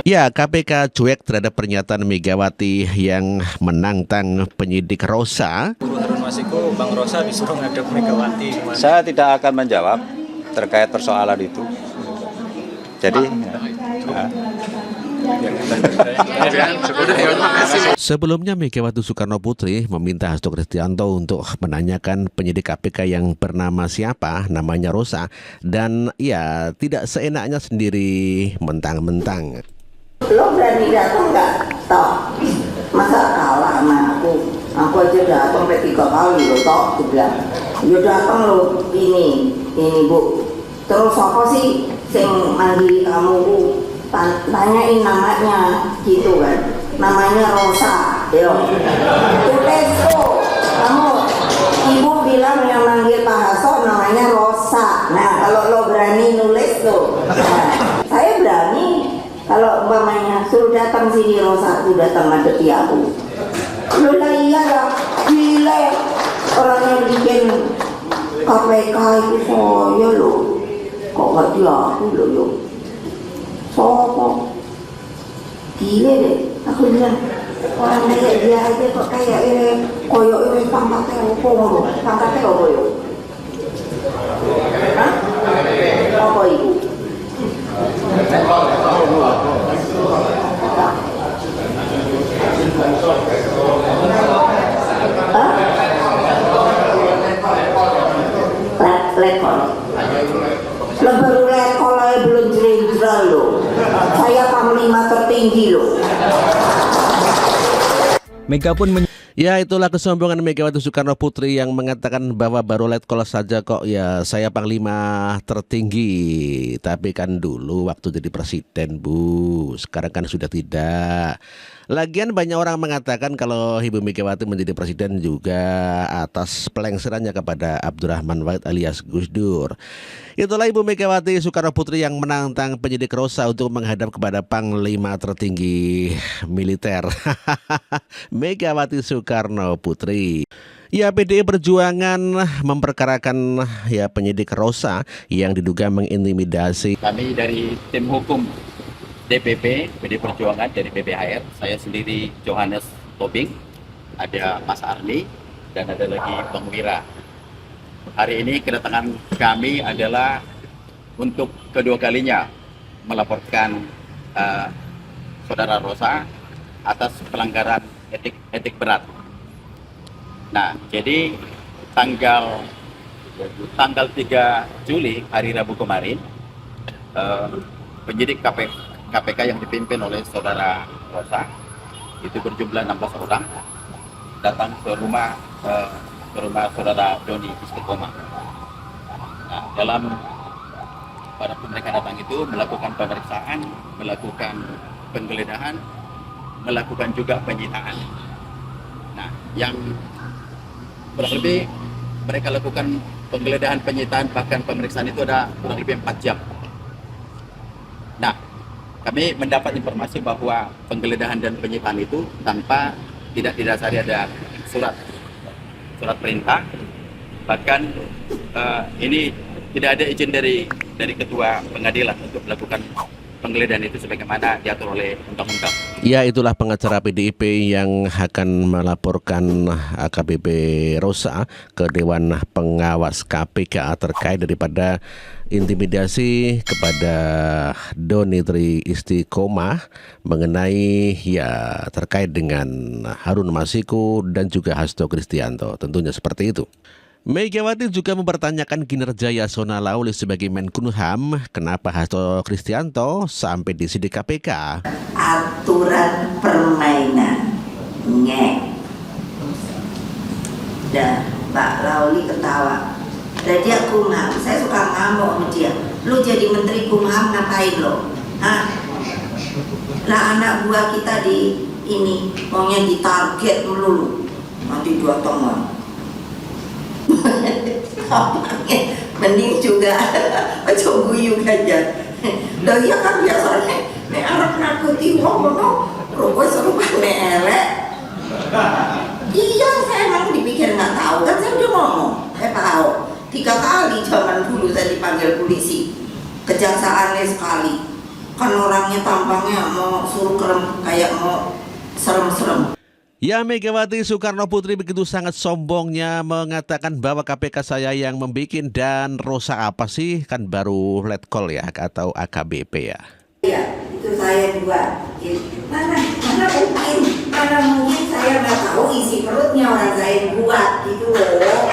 Ya, KPK cuek terhadap pernyataan Megawati yang menantang penyidik Rosa. Guru Harun Masiku, Bang Rosa disuruh ngadep Megawati. Saya tidak akan menjawab terkait persoalan itu. Jadi, Sebelumnya Megawati Soekarnoputri meminta Hasto Kristianto untuk menanyakan penyidik KPK yang bernama siapa, namanya Rosa, dan ya tidak seenaknya sendiri mentang-mentang. Lo berani datang nggak? Toh, masa kalah sama aku? Aku aja datang sampai 3 kali lo, toh, aku bilang. Ya datang lo, ini bu. Terus apa sih yang manggil kamu bu? Tanyain namanya, gitu kan? Namanya Rosa, yo. Tulis tuh, kamu. Ibu bilang yang manggil Pak Hasto namanya Rosa. Nah, kalau lo berani nulis tuh, nah, saya berani. Kalau umpamanya suruh datang sini Rosa, itu datang ngadepi aku. Lu lah iya lah, gila ya. Orang yang bikin KPK itu saya loh. Kok gak dia aku loh yuk. Sopo. Gila deh, aku bilang. Orang kayak dia aja kok kayak koyok ini pangkatnya apa loh. Pangkatnya apa yuk? Hah? Apa ibu? Baru lekol aja belum jerenjral loh. Saya panglima tertinggi loh. Mega pun Ya, itulah kesombongan Megawati Soekarnoputri yang mengatakan bahwa baru letkol saja kok ya saya panglima tertinggi. Tapi kan dulu waktu jadi presiden Bu, sekarang kan sudah tidak. Lagian banyak orang mengatakan kalau Ibu Megawati menjadi presiden juga atas pelengserannya kepada Abdurrahman Wahid alias Gus Dur. Itulah Ibu Megawati Soekarnoputri yang menantang penyidik Rosa untuk menghadap kepada panglima tertinggi militer. Megawati Soekarnoputri. Ya, PDI Perjuangan memperkarakan ya penyidik Rosa yang diduga mengintimidasi. Kami dari tim hukum DPP PDI Perjuangan dari PPHR, saya sendiri Johannes Tobing, ada Mas Arli, dan ada lagi Bang Wira. Hari ini kedatangan kami adalah untuk kedua kalinya melaporkan Saudara Rosa atas pelanggaran etik berat. Nah, jadi tanggal 3 Juli hari Rabu kemarin, penyidik KPK yang dipimpin oleh Saudara Rosa itu berjumlah 16 orang datang ke rumah Saudara Doni Istiqomah. Nah, pada mereka datang itu melakukan pemeriksaan, melakukan penggeledahan, melakukan juga penyitaan. Nah, yang kurang lebih mereka lakukan penggeledahan, penyitaan, bahkan pemeriksaan itu ada kurang lebih 4 jam. Nah, kami mendapat informasi bahwa penggeledahan dan penyitaan itu tanpa tidak didasari ada surat perintah, bahkan ini tidak ada izin dari ketua pengadilan untuk melakukan penggeledahan itu sebagaimana diatur oleh undang-undang. Ya, itulah pengacara PDIP yang akan melaporkan AKBP Rosa ke Dewan Pengawas KPK terkait daripada intimidasi kepada Doni Tri Istiqomah mengenai ya terkait dengan Harun Masiku dan juga Hasto Kristianto. Tentunya seperti itu. Megawati juga mempertanyakan kinerja Yasona Lawli sebagai Menkumham. Kenapa Hasto Kristianto sampai di sidik KPK? Aturan permainan ngek. Dan Pak Lawli ketawa. Dan dia Kumham, saya suka ngamuk sama dia. Lu jadi Menteri Kumham ngapain lo? Hah? Lah anak buah kita di ini maunya ditarget melulu. Nanti 2 tahun. Mending juga coba guyu aja. Dah iya kan biasanya nek arep nakuti wong ngono, rokok serupane elek. Iya, saya emang dipikir nggak tahu kan, saya udah ngomong, saya tahu 3 kali zaman dulu saya dipanggil polisi, kejaksaannya sekali. Kan orangnya tampangnya mau suruh kerem, kayak mau serem-serem. Ya, Megawati Soekarno Putri begitu sangat sombongnya mengatakan bahwa KPK saya yang membikin, dan Rosa apa sih, kan baru letkol ya atau AKBP ya. Iya, itu saya juga. Mana mungkin saya nggak tahu isi perutnya orang saya buat gitu loh.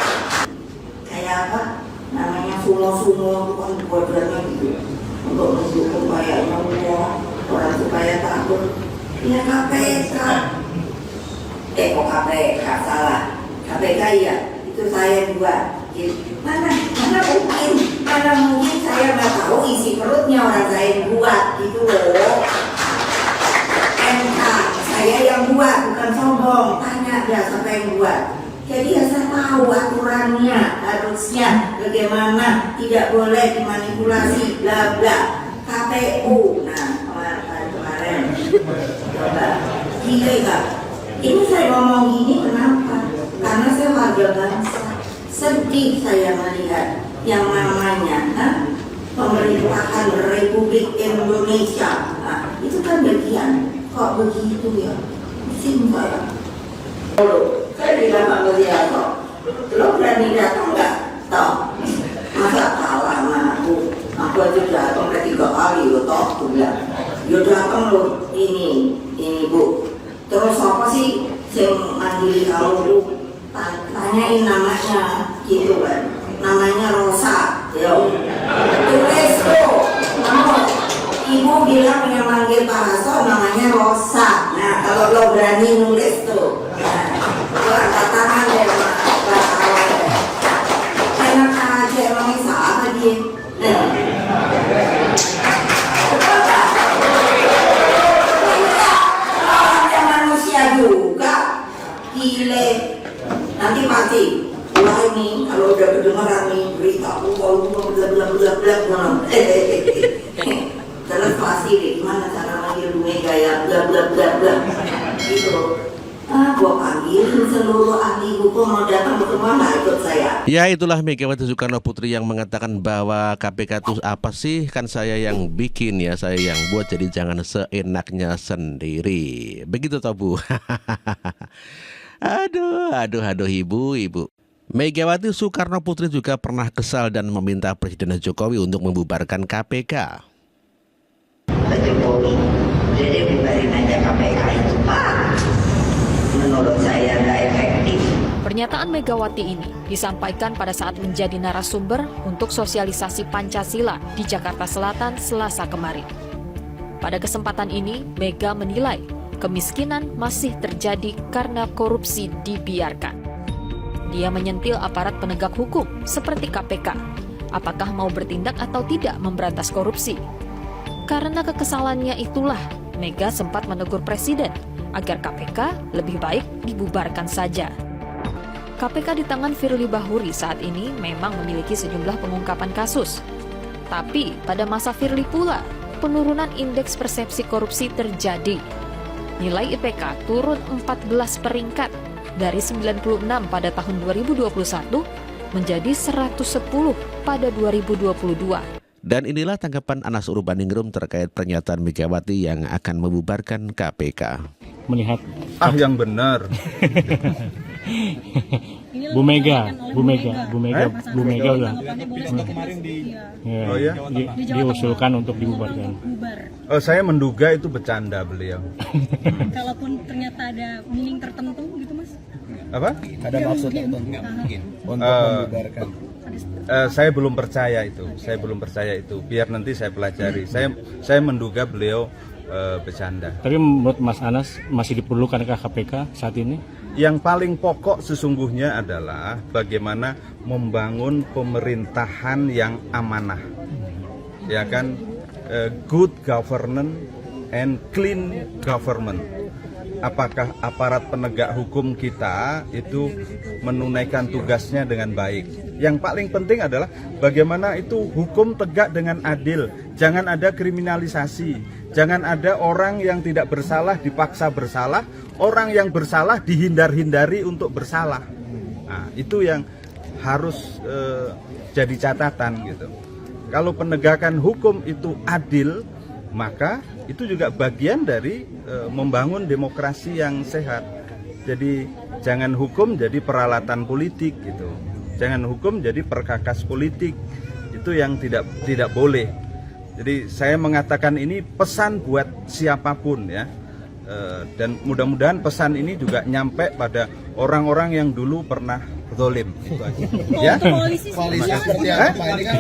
Kayak apa? Namanya sumo kan buat-buatnya gitu. Untuk mendukung kayaknya orang supaya takut. Ya KPK. Kok KPK salah? KPK ya, itu saya buat. Mana mungkin saya nggak tahu isi perutnya orang saya buat gitu loh. MK saya yang buat, bukan sombong. Tanya dia siapa yang buat. Jadi ya saya tahu aturannya, harusnya bagaimana, tidak boleh dimanipulasi, bla bla. KPU, nah kemarin coba gila nggak? Ini saya ngomong gini kenapa? Karena saya warga bangsa. Sedih saya melihat yang namanya pemerintahan Republik Indonesia. Nah, itu kan bagian. Kok begitu ya? Pusing saya. Saya bilang sama dia kok, lo berani datang nggak? Toh, masa kalah sama aku? Aku aja datang 3 kali lo toh, aku bilang. Yo datang lo ini bu. Terus apa sih yang mandiri kamu bu? Tanyain namanya gitu kan. Namanya Rosa. Yo. Tulis tuh. Ibu bilang yang manggil Pak Hasto namanya Rosa. Nah kalau lo berani nulis tuh, lo angkat tangan deh Pak Hasto. Enak aja emangnya salah dia. Orang manusia juga, gile. Nanti pasti. Wah ini kalau udah kedengeran nih berita kalau bla terus pasti deh gimana cara manggil Bu Mega ya bla gitu. Gua panggilin seluruh ahli hukum mau datang bertemu nggak ikut saya. Ya, itulah Megawati Soekarno Putri yang mengatakan bahwa KPK itu apa sih, kan saya yang bikin ya, saya yang buat, jadi jangan seenaknya sendiri. Begitu toh Bu. Aduh ibu. Megawati Soekarno Putri juga pernah kesal dan meminta Presiden Jokowi untuk membubarkan KPK. Pak Jokowi, jadi bubarin aja KPK itu Pak. Menurut saya nggak efektif. Pernyataan Megawati ini disampaikan pada saat menjadi narasumber untuk sosialisasi Pancasila di Jakarta Selatan Selasa kemarin. Pada kesempatan ini, Mega menilai kemiskinan masih terjadi karena korupsi dibiarkan. Dia menyentil aparat penegak hukum seperti KPK. Apakah mau bertindak atau tidak memberantas korupsi? Karena kekesalannya itulah, Mega sempat menegur Presiden agar KPK lebih baik dibubarkan saja. KPK di tangan Firly Bahuri saat ini memang memiliki sejumlah pengungkapan kasus. Tapi pada masa Firly pula, penurunan indeks persepsi korupsi terjadi. Nilai IPK turun 14 peringkat dari 96 pada tahun 2021 menjadi 110 pada 2022. Dan inilah tanggapan Anas Urbaningrum terkait pernyataan Megawati yang akan membubarkan KPK. Melihat yang benar. Bu Mega udah diusulkan untuk dibubarkan. Saya menduga itu bercanda beliau. Kalaupun ternyata ada meaning tertentu gitu Mas? Apa? Ada maksud tertentu mungkin untuk membubarkan. Saya belum percaya itu. Biar nanti saya pelajari. Saya menduga beliau bercanda. Tapi menurut Mas Anas masih diperlukankah KPK saat ini? Yang paling pokok sesungguhnya adalah bagaimana membangun pemerintahan yang amanah, ya kan, good governance and clean government. Apakah aparat penegak hukum kita itu menunaikan tugasnya dengan baik? Yang paling penting adalah bagaimana itu hukum tegak dengan adil. Jangan ada kriminalisasi. Jangan ada orang yang tidak bersalah dipaksa bersalah. Orang yang bersalah dihindar-hindari untuk bersalah. Nah, itu yang harus jadi catatan gitu. Kalau penegakan hukum itu adil, maka itu juga bagian dari membangun demokrasi yang sehat. Jadi jangan hukum jadi peralatan politik gitu. Jangan hukum jadi perkakas politik. Itu yang tidak boleh. Jadi saya mengatakan ini pesan buat siapapun ya. Dan mudah-mudahan pesan ini juga nyampe pada orang-orang yang dulu pernah zalim. Itu aja. Ya. Koalisi seperti apa? Ini kan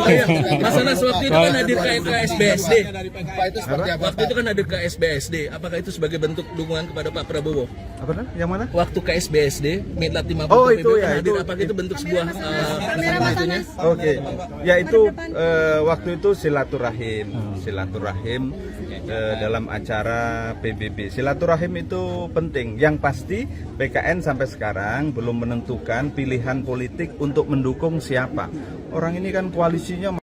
Mas Anas waktu itu kan hadir ke KSBSD. Pak itu seperti apa? Waktu itu kan hadir ke KSBSD. Apakah itu sebagai bentuk dukungan kepada Pak Prabowo? Apa nah? Yang mana? Waktu KSBSD, Milad 50 Oh, PBB itu ya, kan hadir. itu. Apakah itu bentuk sebuah itunya? Oke, ya itu waktu itu silaturahim dalam acara PBB. Silaturahim itu penting. Yang pasti PKN sampai sekarang belum menentukan pilihan politik untuk mendukung siapa. Orang ini kan koalisinya